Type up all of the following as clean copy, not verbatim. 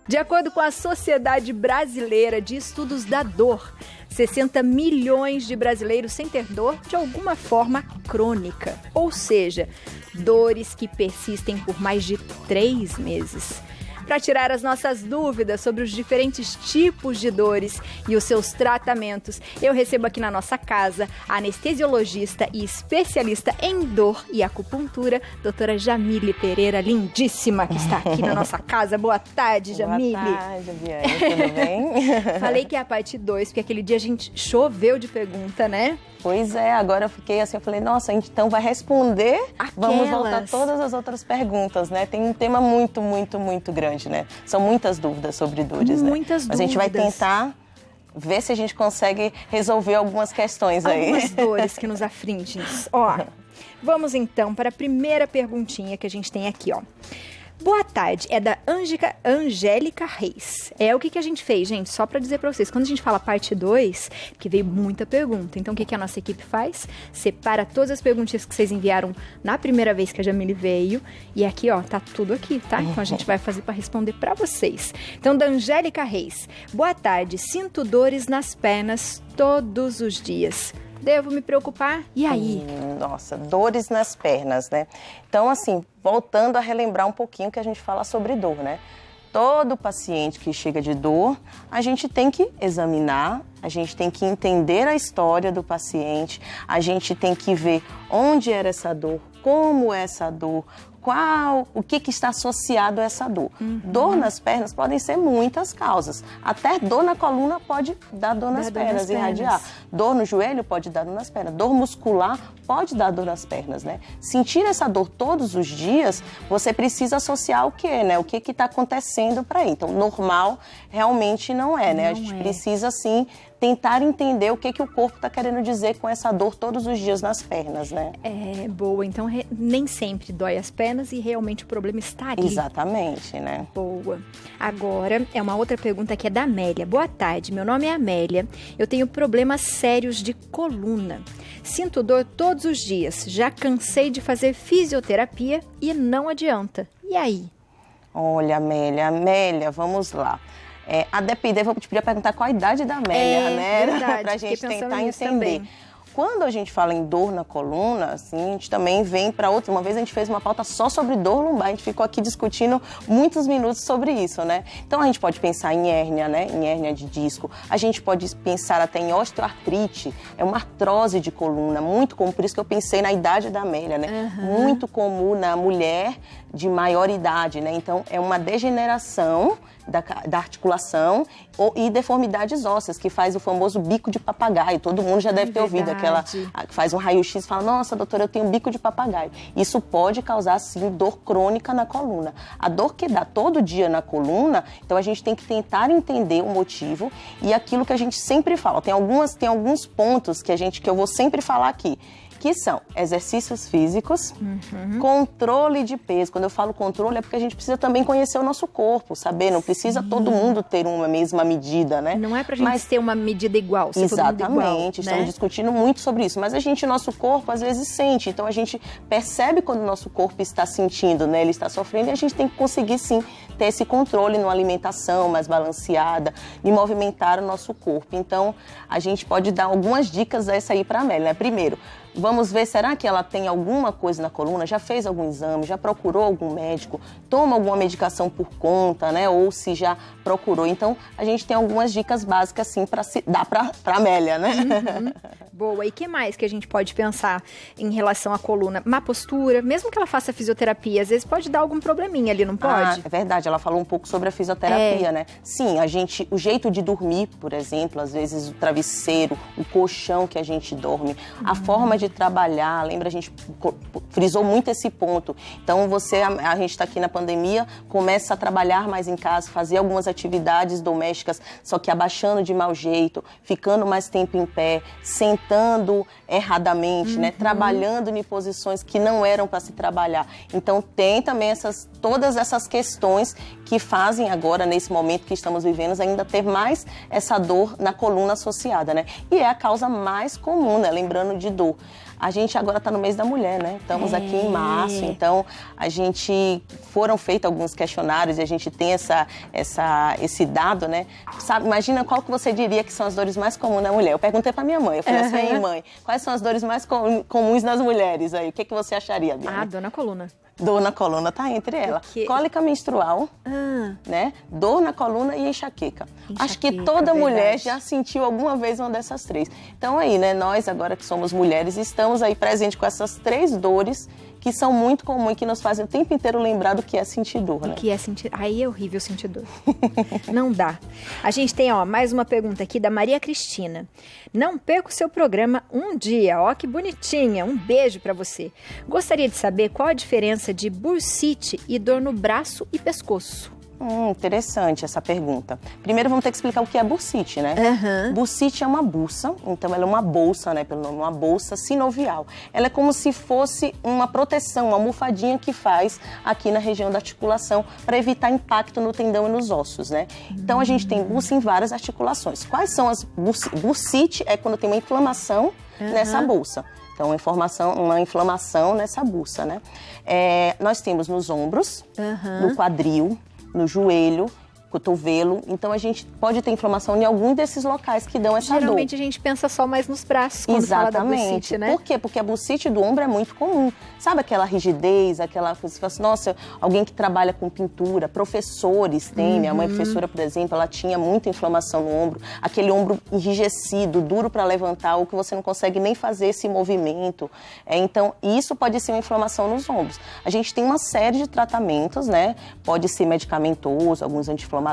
De acordo com a Sociedade Brasileira de Estudos da Dor, 60 milhões de brasileiros sentem dor de alguma forma crônica, ou seja, dores que persistem por mais de 3 meses. Para tirar as nossas dúvidas sobre os diferentes tipos de dores e os seus tratamentos, eu recebo aqui na nossa casa a anestesiologista e especialista em dor e acupuntura, doutora Jamile Pereira, lindíssima, que está aqui na nossa casa. Boa tarde, Jamile. Boa tarde, Biane, tudo bem? Falei que é a parte 2, porque aquele dia a gente choveu de pergunta, né? Pois é, agora eu fiquei assim, eu falei, nossa, a gente então vai responder, vamos voltar todas as outras perguntas, né? Tem um tema muito, muito, muito grande, né? São muitas dúvidas sobre dores, né? Muitas dúvidas. Mas a gente vai tentar ver se a gente consegue resolver algumas questões aí. Algumas dores que nos afligem. Ó, vamos então para a primeira perguntinha que a gente tem aqui, ó. Boa tarde, é da Angélica Reis. É o que a gente fez, gente, só para dizer para vocês. Quando a gente fala parte 2, que veio muita pergunta, então o que a nossa equipe faz? Separa todas as perguntas que vocês enviaram na primeira vez que a Jamile veio. E aqui, ó, tá tudo aqui, tá? Então a gente vai fazer para responder para vocês. Então, da Angélica Reis. Boa tarde, sinto dores nas pernas todos os dias. Devo me preocupar? E aí? Nossa, dores nas pernas, né? Então, assim, voltando a relembrar um pouquinho que a gente fala sobre dor, né? Todo paciente que chega de dor, a gente tem que examinar, a gente tem que entender a história do paciente, a gente tem que ver onde era essa dor, como é essa dor, o que está associado a essa dor. Dor nas pernas podem ser muitas causas. Até dor na coluna pode dar dor nas pernas, irradiar. Dor no joelho pode dar dor nas pernas. Dor muscular pode dar dor nas pernas, né? Sentir essa dor todos os dias, você precisa associar o quê, né? O que está acontecendo para aí. Então, normal realmente não é, né? A gente precisa, sim, tentar entender o que o corpo está querendo dizer com essa dor todos os dias nas pernas, né? É, boa. Então, nem sempre dói as pernas e realmente o problema está ali. Exatamente, né? Boa. Agora, é uma outra pergunta que é da Amélia. Boa tarde, meu nome é Amélia. Eu tenho problemas sérios de coluna. Sinto dor todos os dias. Já cansei de fazer fisioterapia e não adianta. E aí? Olha, Amélia, vamos lá. A depender, vou te pedir perguntar qual a idade da Amélia, né? Verdade, pra gente tentar entender. Também. Quando a gente fala em dor na coluna, assim, a gente também vem para outra. Uma vez a gente fez uma pauta só sobre dor lombar, a gente ficou aqui discutindo muitos minutos sobre isso, né? Então a gente pode pensar em hérnia, né? Em hérnia de disco. A gente pode pensar até em osteoartrite, é uma artrose de coluna, muito comum, por isso que eu pensei na idade da Amélia, né? Muito comum na mulher de maior idade, né? Então é uma degeneração da articulação e deformidades ósseas, que faz o famoso bico de papagaio. Todo mundo já deve ter ouvido aquela que faz um raio-x e fala, nossa, doutora, eu tenho bico de papagaio. Isso pode causar, sim, dor crônica na coluna. A dor que dá todo dia na coluna, então a gente tem que tentar entender o motivo e aquilo que a gente sempre fala. Tem alguns pontos que eu vou sempre falar aqui, que são exercícios físicos, controle de peso. Quando eu falo controle é porque a gente precisa também conhecer o nosso corpo, saber? Não precisa todo mundo ter uma mesma medida, né? Não é pra gente ter uma medida igual, exatamente, igual, estamos né? discutindo muito sobre isso, mas nosso corpo às vezes sente, então a gente percebe quando o nosso corpo está sentindo, né? Ele está sofrendo e a gente tem que conseguir sim ter esse controle numa alimentação mais balanceada e movimentar o nosso corpo. Então a gente pode dar algumas dicas dessa aí para a Amélia, né? Primeiro, vamos ver, será que ela tem alguma coisa na coluna? Já fez algum exame? Já procurou algum médico? Toma alguma medicação por conta, né? Ou se já procurou. Então, a gente tem algumas dicas básicas, sim, para dar para a Amélia, né? Boa. E o que mais que a gente pode pensar em relação à coluna? Má postura, mesmo que ela faça fisioterapia, às vezes pode dar algum probleminha ali, não pode? É verdade, ela falou um pouco sobre a fisioterapia, né? Sim, o jeito de dormir, por exemplo, às vezes o travesseiro, o colchão que a gente dorme, a forma de trabalhar, lembra, a gente frisou muito esse ponto. Então, a gente está aqui na pandemia, começa a trabalhar mais em casa, fazer algumas atividades domésticas, só que abaixando de mau jeito, ficando mais tempo em pé, sentando erradamente, né? Trabalhando em posições que não eram para se trabalhar. Então, tem também todas essas questões que fazem agora, nesse momento que estamos vivendo, ainda ter mais essa dor na coluna associada, né? E é a causa mais comum, né? Lembrando de dor. A gente agora está no mês da mulher, né? Estamos aqui em março, então foram feitos alguns questionários e a gente tem esse dado, né? Sabe, imagina qual que você diria que são as dores mais comuns na mulher. Eu perguntei para minha mãe, eu falei assim, mãe, quais são as dores mais comuns nas mulheres aí? O que você acharia, Biane? Dor na coluna. Dor na coluna tá entre ela. Cólica menstrual, né? Dor na coluna e enxaqueca. Acho que toda mulher já sentiu alguma vez uma dessas três. Então aí, né? Nós agora que somos mulheres estamos aí presentes com essas três dores que são muito comuns e que nos fazem o tempo inteiro lembrar do que é sentir dor, né? O que é sentir... Aí é horrível sentir dor. Não dá. A gente tem, mais uma pergunta aqui da Maria Cristina. Não perca o seu programa um dia. Que bonitinha. Um beijo pra você. Gostaria de saber qual a diferença de bursite e dor no braço e pescoço. Interessante essa pergunta. Primeiro vamos ter que explicar o que é bursite, né? Bursite é uma bursa, então ela é uma bolsa, né? Pelo nome, uma bolsa sinovial. Ela é como se fosse uma proteção, uma almofadinha que faz aqui na região da articulação para evitar impacto no tendão e nos ossos, né? Então a gente tem bursa em várias articulações. Quais são as bursite? É quando tem uma inflamação nessa bolsa. Então, uma inflamação nessa bursa, né? Nós temos nos ombros, no quadril, no joelho, cotovelo. Então, a gente pode ter inflamação em algum desses locais que dão essa dor. Geralmente, a gente pensa só mais nos braços quando fala da bursite, né? Por quê? Porque a bursite do ombro é muito comum. Sabe aquela rigidez, aquela coisa que você fala assim, nossa, alguém que trabalha com pintura, professores têm. Minha mãe, professora, por exemplo, ela tinha muita inflamação no ombro. Aquele ombro enrijecido, duro para levantar, ou que você não consegue nem fazer esse movimento. Então, isso pode ser uma inflamação nos ombros. A gente tem uma série de tratamentos, né? Pode ser medicamentoso, alguns anti-inflamatórios,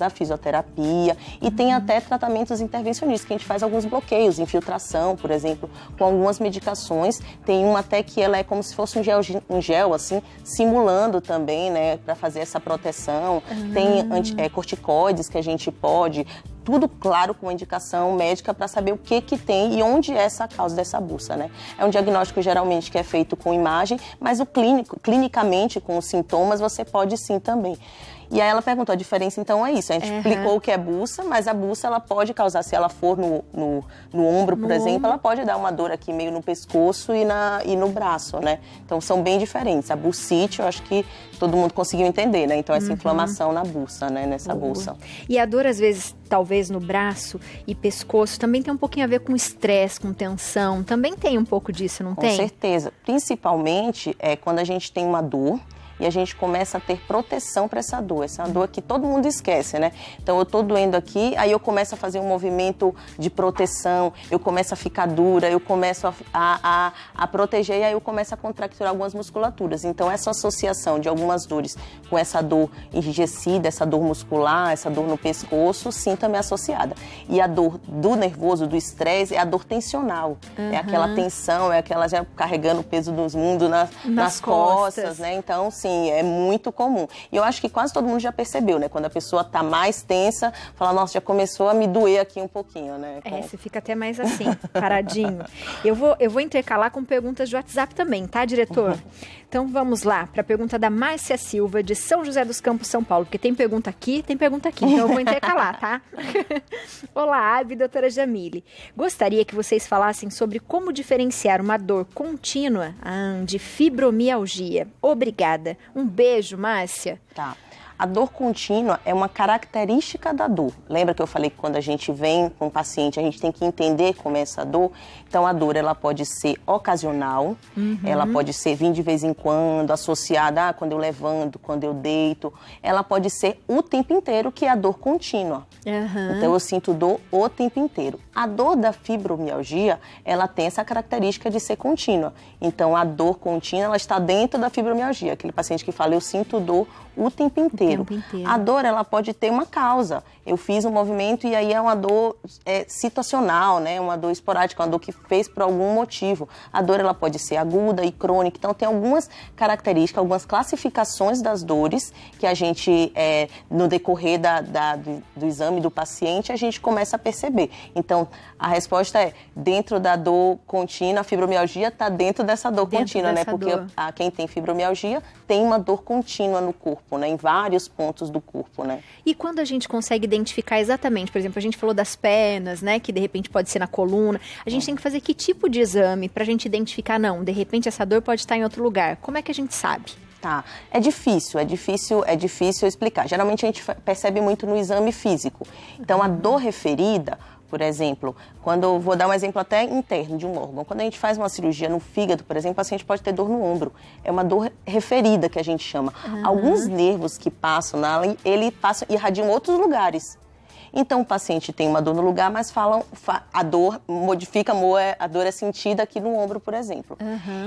a fisioterapia e tem até tratamentos intervencionistas, que a gente faz alguns bloqueios, infiltração, por exemplo, com algumas medicações. Tem uma até que ela é como se fosse um gel assim, simulando também, né, para fazer essa proteção. Tem corticoides que a gente pode... Tudo, claro, com indicação médica para saber o que tem e onde é essa causa dessa bursa, né? É um diagnóstico geralmente que é feito com imagem, mas clinicamente, com os sintomas, você pode sim também. E aí ela perguntou a diferença, então é isso. A gente explicou o que é bursa, mas a bursa ela pode causar, se ela for no ombro, por exemplo, ela pode dar uma dor aqui meio no pescoço e no braço, né? Então são bem diferentes. A bursite, eu acho que todo mundo conseguiu entender, né? Então essa inflamação na bursa, né? Nessa bolsa. E a dor, às vezes, talvez no braço e pescoço, também tem um pouquinho a ver com estresse, com tensão. Também tem um pouco disso, não tem? Com certeza. Principalmente quando a gente tem uma dor e a gente começa a ter proteção para essa dor. Essa dor que todo mundo esquece, né? Então, eu tô doendo aqui, aí eu começo a fazer um movimento de proteção, eu começo a ficar dura, eu começo a proteger e aí eu começo a contracturar algumas musculaturas. Então, essa associação de algumas dores com essa dor enrijecida, essa dor muscular, essa dor no pescoço, sim, também é associada. E a dor do nervoso, do estresse, é a dor tensional. É aquela tensão, é aquela já carregando o peso dos mundos nas costas, né? Então, sim, é muito comum. E eu acho que quase todo mundo já percebeu, né? Quando a pessoa tá mais tensa, fala, nossa, já começou a me doer aqui um pouquinho, né? Você fica até mais assim, paradinho. Eu vou intercalar com perguntas de WhatsApp também, tá, diretor? Então vamos lá para a pergunta da Márcia Silva, de São José dos Campos, São Paulo, porque tem pergunta aqui, então eu vou intercalar, tá? Olá, Abby, doutora Jamile. Gostaria que vocês falassem sobre como diferenciar uma dor contínua de fibromialgia. Obrigada. Um beijo, Márcia. Tá. A dor contínua é uma característica da dor. Lembra que eu falei que quando a gente vem com o paciente, a gente tem que entender como é essa dor? Então, a dor, ela pode ser ocasional, ela pode ser vir de vez em quando, associada quando eu levanto, quando eu deito. Ela pode ser o tempo inteiro, que é a dor contínua. Então, eu sinto dor o tempo inteiro. A dor da fibromialgia, ela tem essa característica de ser contínua. Então, a dor contínua, ela está dentro da fibromialgia. Aquele paciente que fala, eu sinto dor o tempo inteiro. A dor, ela pode ter uma causa. Eu fiz um movimento e aí é uma dor situacional, né? Uma dor esporádica, uma dor que fez por algum motivo. A dor, ela pode ser aguda e crônica. Então, tem algumas características, algumas classificações das dores que a gente, no decorrer do exame do paciente, a gente começa a perceber. Então, a resposta é, dentro da dor contínua, a fibromialgia está dentro dessa dor contínua, né? Porque quem tem fibromialgia tem uma dor contínua no corpo, né? Em vários vários pontos do corpo, né? E quando a gente consegue identificar exatamente, por exemplo, a gente falou das pernas, né, que de repente pode ser na coluna, a gente tem que fazer que tipo de exame para a gente identificar, não, de repente essa dor pode estar em outro lugar? Como é que a gente sabe? Tá, é difícil explicar. Geralmente a gente percebe muito no exame físico. Então, a dor referida, por exemplo, vou dar um exemplo até interno de um órgão. Quando a gente faz uma cirurgia no fígado, por exemplo, o paciente pode ter dor no ombro. É uma dor referida que a gente chama. Alguns nervos que passam irradiam outros lugares. Então, o paciente tem uma dor no lugar, mas a dor a dor é sentida aqui no ombro, por exemplo.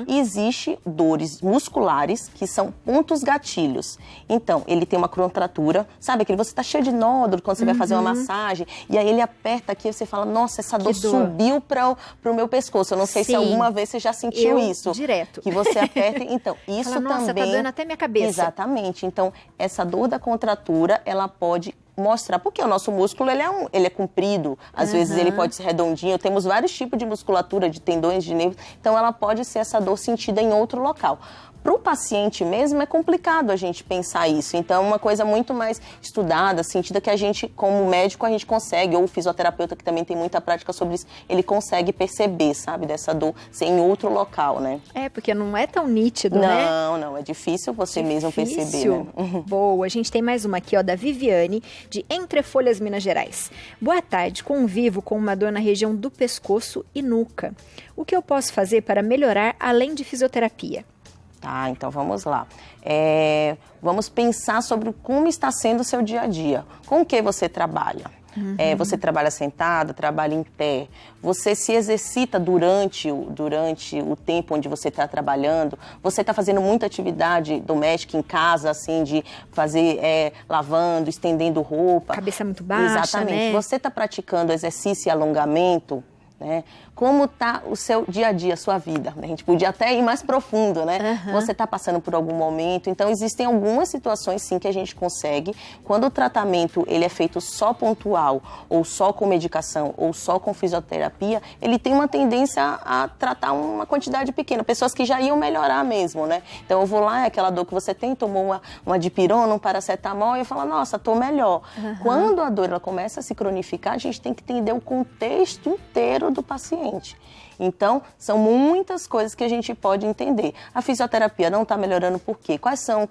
E existe dores musculares, que são pontos gatilhos. Então, ele tem uma contratura, sabe aquele, você está cheio de nódulo quando você vai fazer uma massagem, e aí ele aperta aqui e você fala, nossa, essa dor subiu para o meu pescoço. Eu não sei se alguma vez você já sentiu isso. Direto. Que você aperta, então, isso também... Nossa, tá doendo até minha cabeça. Exatamente. Então, essa dor da contratura, ela pode mostrar, porque o nosso músculo ele é comprido, às vezes ele pode ser redondinho, temos vários tipos de musculatura, de tendões, de nervos, então ela pode ser essa dor sentida em outro local. Para o paciente mesmo é complicado a gente pensar isso, então é uma coisa muito mais estudada, sentida, que a gente, como médico, a gente consegue, ou o fisioterapeuta que também tem muita prática sobre isso, ele consegue perceber, sabe, dessa dor ser em outro local, né? É, porque não é tão nítido, né? Não, é difícil você mesmo perceber, né? Boa, a gente tem mais uma aqui, ó, da Viviane, de Entrefolhas, Minas Gerais. Boa tarde, convivo com uma dor na região do pescoço e nuca. O que eu posso fazer para melhorar além de fisioterapia? Tá, então vamos lá. Vamos pensar sobre como está sendo o seu dia a dia. Com o que você trabalha? Você trabalha sentada, trabalha em pé, você se exercita durante o tempo onde você está trabalhando, você está fazendo muita atividade doméstica em casa, assim, de fazer lavando, estendendo roupa. Cabeça muito baixa, exatamente. né? Você está praticando exercício e alongamento, né? Como está o seu dia a dia, a sua vida? A gente podia até ir mais profundo, né? Você está passando por algum momento. Então, existem algumas situações, sim, que a gente consegue. Quando o tratamento ele é feito só pontual, ou só com medicação, ou só com fisioterapia, ele tem uma tendência a tratar uma quantidade pequena. Pessoas que já iam melhorar mesmo, né? Então, eu vou lá, aquela dor que você tem, tomou uma dipirona, um paracetamol, e eu falo, nossa, estou melhor. Quando a dor ela começa a se cronificar, a gente tem que entender o contexto inteiro do paciente. Então, são muitas coisas que a gente pode entender. A fisioterapia não está melhorando por quê? Quais são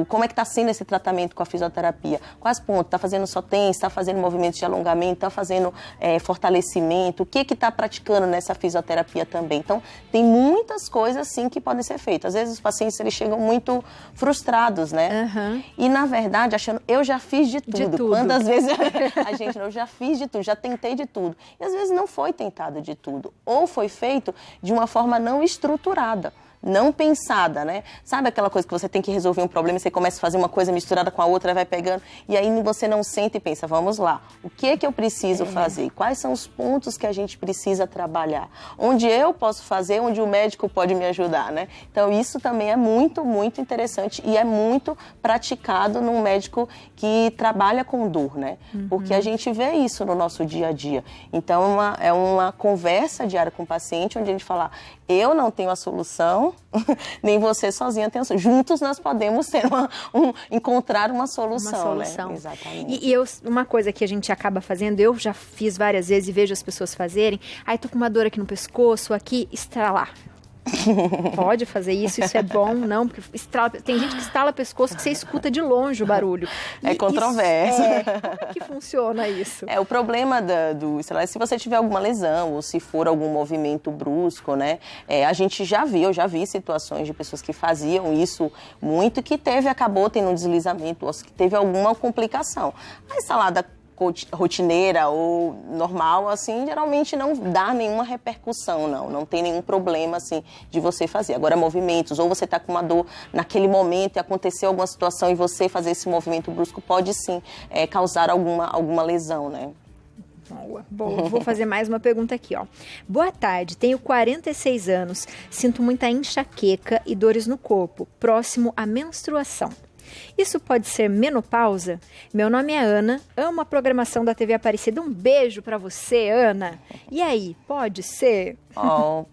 como é que está sendo esse tratamento com a fisioterapia? Quais pontos? Está fazendo só tenso? Está fazendo movimentos de alongamento? Está fazendo fortalecimento? O que está praticando nessa fisioterapia também? Então, tem muitas coisas, sim, que podem ser feitas. Às vezes, os pacientes eles chegam muito frustrados, né? E, na verdade, achando, eu já fiz de tudo. Quantas vezes eu já fiz de tudo, já tentei de tudo. E, às vezes, não foi tentado de tudo, ou foi feito de uma forma não estruturada, não pensada, né? Sabe aquela coisa que você tem que resolver um problema e você começa a fazer uma coisa misturada com a outra, vai pegando, e aí você não senta e pensa, vamos lá, o que é que eu preciso fazer? Quais são os pontos que a gente precisa trabalhar? Onde eu posso fazer, onde o médico pode me ajudar, né? Então, isso também é muito, muito interessante e é muito praticado num médico que trabalha com dor, né? Porque a gente vê isso no nosso dia a dia. Então, é uma conversa diária com o paciente, onde a gente fala, eu não tenho a solução, nem você sozinha tem a solução. Juntos nós podemos encontrar uma solução, né? Exatamente. E uma coisa que a gente acaba fazendo, eu já fiz várias vezes e vejo as pessoas fazerem, aí tô com uma dor aqui no pescoço, aqui, estralar. Pode fazer isso é bom, não, porque tem gente que estala o pescoço que você escuta de longe o barulho. É controverso. Como que funciona isso? O problema do estralar é se você tiver alguma lesão ou se for algum movimento brusco, né? Eu já vi situações de pessoas que faziam isso muito e que acabou tendo um deslizamento ou que teve alguma complicação. A estalada rotineira ou normal, assim, geralmente não dá nenhuma repercussão, não tem nenhum problema, assim, de você fazer. Agora, movimentos, ou você está com uma dor naquele momento e aconteceu alguma situação e você fazer esse movimento brusco pode, sim, causar alguma lesão, né? Boa. Vou fazer mais uma pergunta aqui, ó. Boa tarde, tenho 46 anos, sinto muita enxaqueca e dores no corpo, próximo à menstruação. Isso pode ser menopausa? Meu nome é Ana, amo a programação da TV Aparecida. Um beijo pra você, Ana. E aí, pode ser?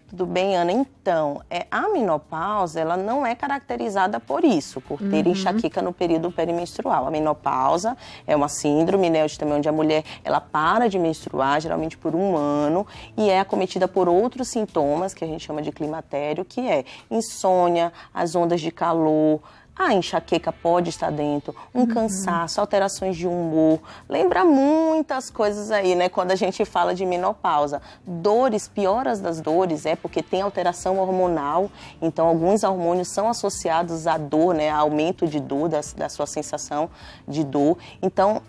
Tudo bem, Ana? Então, a menopausa, ela não é caracterizada por isso, por ter enxaqueca no período perimenstrual. A menopausa é uma síndrome, né, também onde a mulher, ela para de menstruar, geralmente por 1 ano, e é acometida por outros sintomas, que a gente chama de climatério, que é insônia, as ondas de calor. A enxaqueca pode estar dentro, um cansaço, alterações de humor. Lembra muitas coisas aí, né? Quando a gente fala de menopausa. Dores, pioras das dores, porque tem alteração hormonal. Então, alguns hormônios são associados à dor, né? A aumento de dor, da sua sensação de dor. Então,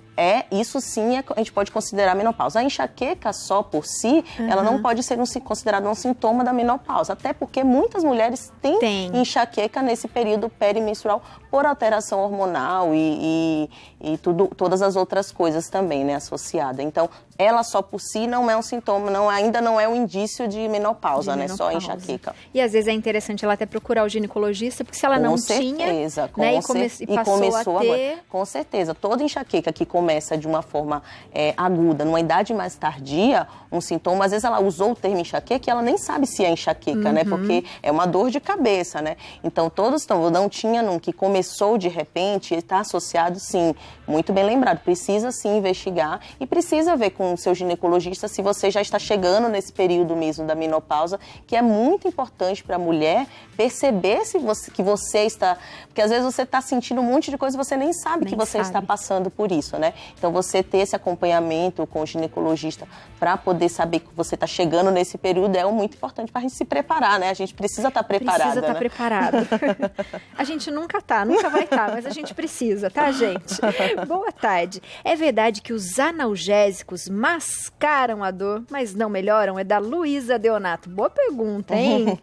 isso sim a gente pode considerar menopausa. A enxaqueca só por si, ela não pode ser considerada um sintoma da menopausa, até porque muitas mulheres têm enxaqueca nesse período perimenstrual por alteração hormonal e todas as outras coisas também, né, associada. Então, ela só por si não é um sintoma, ainda não é um indício de menopausa, né, só a enxaqueca. E às vezes é interessante ela até procurar o ginecologista, porque se ela não tinha, né, e começou a ter... Agora. Com certeza, toda enxaqueca que começa de uma forma aguda, numa idade mais tardia, um sintoma, às vezes ela usou o termo enxaqueca e ela nem sabe se é enxaqueca, né, porque é uma dor de cabeça, né. Então, todos não tinha num que começou de repente, está associado sim, muito bem lembrado, precisa sim investigar e precisa ver com o seu ginecologista se você já está chegando nesse período mesmo da menopausa, que é muito importante para a mulher perceber que você está... Porque às vezes você está sentindo um monte de coisa e você nem sabe que você está passando por isso, né? Então você ter esse acompanhamento com o ginecologista para poder saber que você está chegando nesse período é muito importante para a gente se preparar, né? A gente precisa estar preparada, Precisa estar né? preparado. A gente nunca vai estar, mas a gente precisa, tá, gente? Boa tarde. É verdade que os analgésicos mascaram a dor, mas não melhoram? É da Luísa Deonato. Boa pergunta, hein?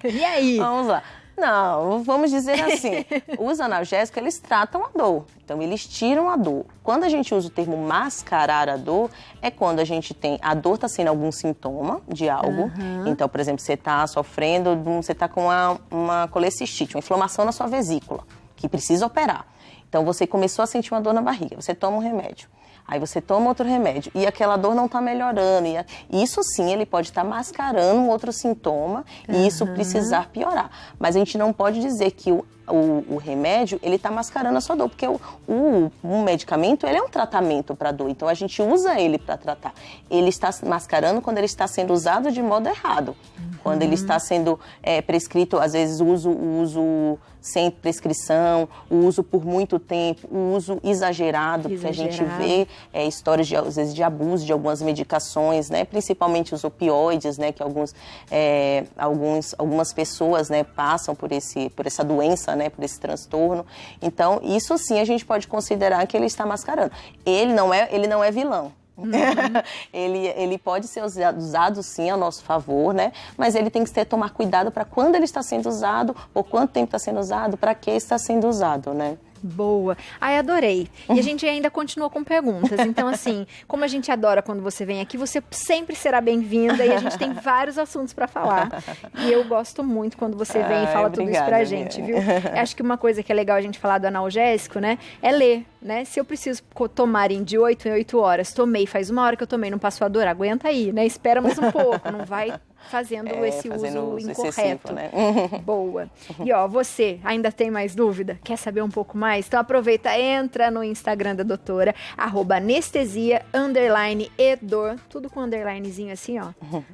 E aí? Vamos lá. Não, vamos dizer assim, os analgésicos, eles tratam a dor, então eles tiram a dor. Quando a gente usa o termo mascarar a dor, é quando a gente a dor está sendo algum sintoma de algo. Então, por exemplo, você está sofrendo, você está com uma colecistite, uma inflamação na sua vesícula, que precisa operar. Então, você começou a sentir uma dor na barriga, você toma um remédio. Aí você toma outro remédio e aquela dor não está melhorando. E isso sim, ele pode estar mascarando um outro sintoma e isso precisar piorar. Mas a gente não pode dizer que o remédio, ele está mascarando a sua dor, porque o medicamento, ele é um tratamento para dor, então a gente usa ele para tratar. Ele está mascarando quando ele está sendo usado de modo errado. Quando ele está sendo prescrito, às vezes o uso sem prescrição, o uso por muito tempo, o uso exagerado, porque a gente vê histórias, às vezes, de abuso de algumas medicações, né? Principalmente os opioides, né? Que algumas pessoas, né, passam por essa doença, né, por esse transtorno. Então, isso sim a gente pode considerar que ele está mascarando. Ele não é vilão. Ele pode ser usado sim a nosso favor, né? Mas ele tem que tomar cuidado para quando ele está sendo usado, por quanto tempo está sendo usado, para que está sendo usado, né? Boa. Ai, adorei. E a gente ainda continua com perguntas. Então, assim, como a gente adora quando você vem aqui, você sempre será bem-vinda e a gente tem vários assuntos para falar. E eu gosto muito quando você vem e fala tudo isso pra gente, viu? Acho que uma coisa que é legal a gente falar do analgésico, né, é ler, né? Se eu preciso tomar de 8 em 8 horas, tomei, faz 1 hora que eu tomei, não passou a dor, aguenta aí, né? Espera mais um pouco, não vai fazendo esse uso incorreto, né? Boa. E ó, você ainda tem mais dúvida? Quer saber um pouco mais? Então aproveita, entra no Instagram da doutora, @anestesia_edor, tudo com underlinezinho assim, ó.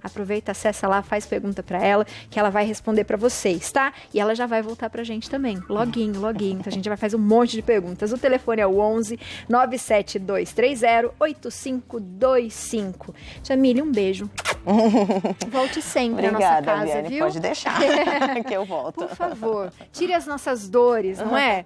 Aproveita, acessa lá, faz pergunta pra ela, que ela vai responder pra vocês, tá? E ela já vai voltar pra gente também. Loguinho. Então a gente vai fazer um monte de perguntas. O telefone é o 11 97230 8525. Jamile, um beijo. Volte sempre. Obrigada, à nossa casa, Eliane, viu? pode deixar que eu volto. Por favor, tire as nossas dores, não é?